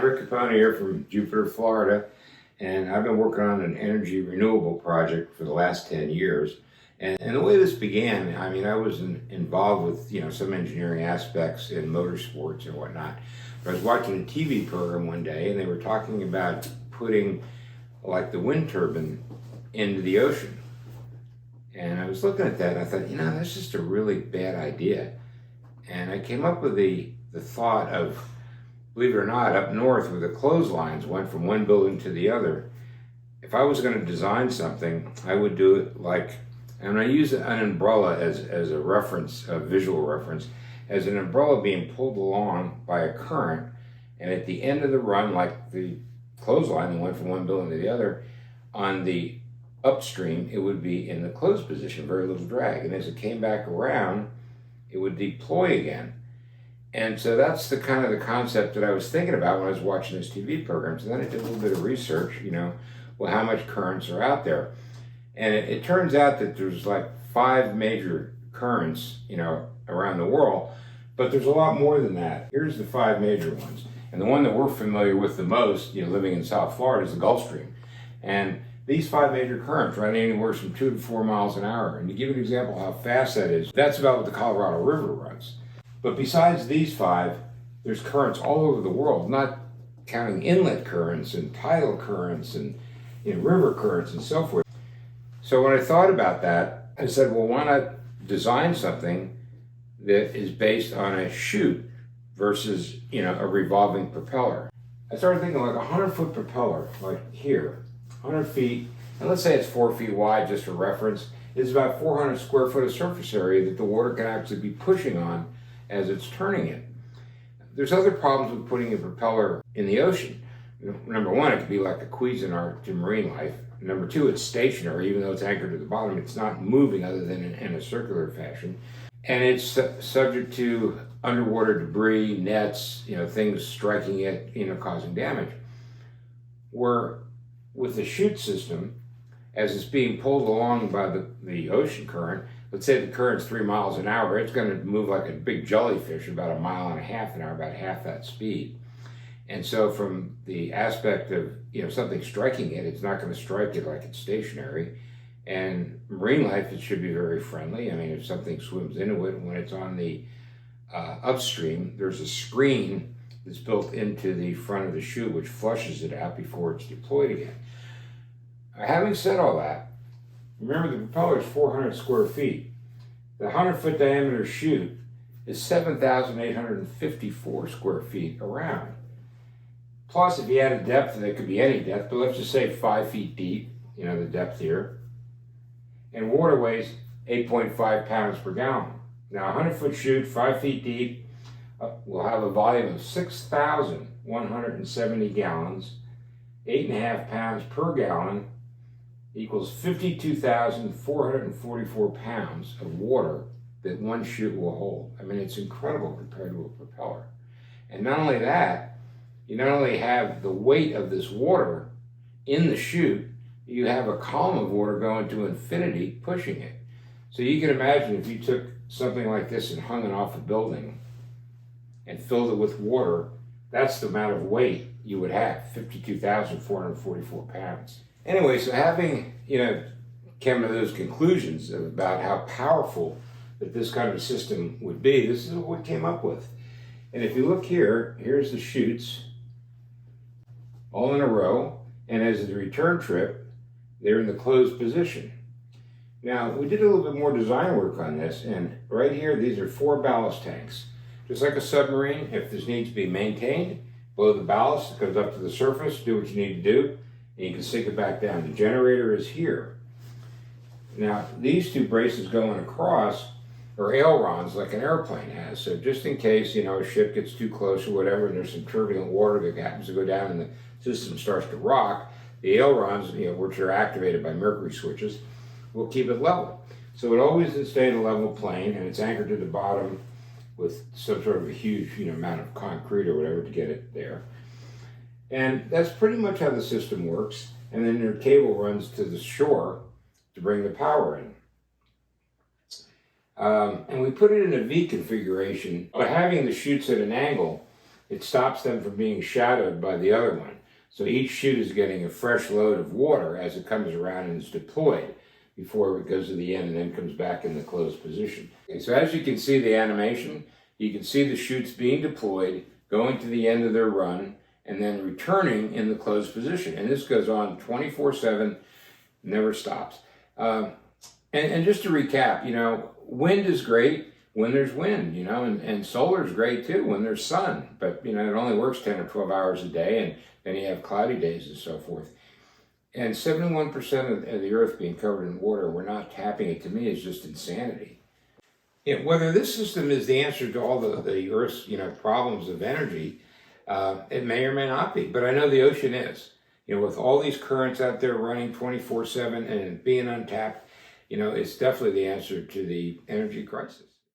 Rick Capone here from Jupiter, Florida, and I've been working on an energy renewable project for the last 10 years. And the way this began, I mean, I was involved with, some engineering aspects in motorsports and whatnot. But I was watching a TV program one day, and they were talking about putting, like, the wind turbine into the ocean. And I was looking at that, and I thought, that's just a really bad idea. And I came up with the thought of, believe it or not, up north where the clotheslines went from one building to the other, if I was going to design something, I would do it like, and I use an umbrella as a reference, a visual reference, as an umbrella being pulled along by a current, and at the end of the run, like the clothesline that went from one building to the other, on the upstream, it would be in the closed position, very little drag, and as it came back around, it would deploy again. And so that's the kind of the concept that I was thinking about when I was watching this TV program. So then I did a little bit of research, how much currents are out there. And it turns out that there's like 5 major currents, around the world, but there's a lot more than that. Here's the 5 major ones. And the one that we're familiar with the most, living in South Florida, is the Gulf Stream. And these 5 major currents run anywhere from 2 to 4 miles an hour. And to give you an example how fast that is, that's about what the Colorado River runs. But besides these 5, there's currents all over the world, not counting inlet currents and tidal currents and river currents and so forth. So when I thought about that, I said, well, why not design something that is based on a chute versus, a revolving propeller? I started thinking like a 100-foot propeller, like here, 100 feet, and let's say it's 4 feet wide, just for reference, is about 400 square foot of surface area that the water can actually be pushing on as it's turning it. There's other problems with putting a propeller in the ocean. Number one, it could be like a Cuisinart to marine life. Number 2, it's stationary, even though it's anchored to the bottom, it's not moving other than in a circular fashion. And it's subject to underwater debris, nets, things striking it, causing damage. Where with the chute system, as it's being pulled along by the ocean current, let's say the current's 3 miles an hour, it's going to move like a big jellyfish about 1.5 miles an hour, about half that speed. And so from the aspect of, something striking it, it's not going to strike it like it's stationary. And marine life, it should be very friendly. I mean, if something swims into it, when it's on the upstream, there's a screen that's built into the front of the chute which flushes it out before it's deployed again. Having said all that, remember the propeller is 400 square feet. The 100-foot diameter chute is 7,854 square feet around. Plus, if you add a depth, and it could be any depth, but let's just say 5 feet deep, the depth here, and water weighs 8.5 pounds per gallon. Now, a 100-foot chute, 5 feet deep, will have a volume of 6,170 gallons, 8.5 pounds per gallon, equals 52,444 pounds of water that one chute will hold. I mean, it's incredible compared to a propeller. And not only that, you not only have the weight of this water in the chute, you have a column of water going to infinity pushing it. So you can imagine if you took something like this and hung it off a building and filled it with water, that's the amount of weight you would have, 52,444 pounds. Anyway, so having, come to those conclusions about how powerful that this kind of a system would be, this is what we came up with. And if you look here, here's the chutes, all in a row, and as the return trip, they're in the closed position. Now, we did a little bit more design work on this, and right here, these are 4 ballast tanks. Just like a submarine, if this needs to be maintained, blow the ballast, it comes up to the surface, do what you need to do, and you can sink it back down. The generator is here. Now, these 2 braces going across are ailerons like an airplane has. So just in case, a ship gets too close or whatever, and there's some turbulent water that happens to go down and the system starts to rock, the ailerons, which are activated by mercury switches, will keep it level. So it always stay in a level plane, and it's anchored to the bottom with some sort of a huge, amount of concrete or whatever to get it there. And that's pretty much how the system works. And then your cable runs to the shore to bring the power in. And we put it in a V configuration. By having the chutes at an angle, it stops them from being shadowed by the other one. So each chute is getting a fresh load of water as it comes around and is deployed before it goes to the end and then comes back in the closed position. Okay, so as you can see the animation, you can see the chutes being deployed, going to the end of their run, and then returning in the closed position. And this goes on 24/7, never stops. And just to recap, wind is great when there's wind, and solar is great too when there's sun. But, it only works 10 or 12 hours a day, and then you have cloudy days and so forth. And 71% of the earth being covered in water, we're not tapping it, to me, is just insanity. Whether this system is the answer to all the Earth's problems of energy, it may or may not be. But I know the ocean is. With all these currents out there running 24/7 and being untapped, it's definitely the answer to the energy crisis.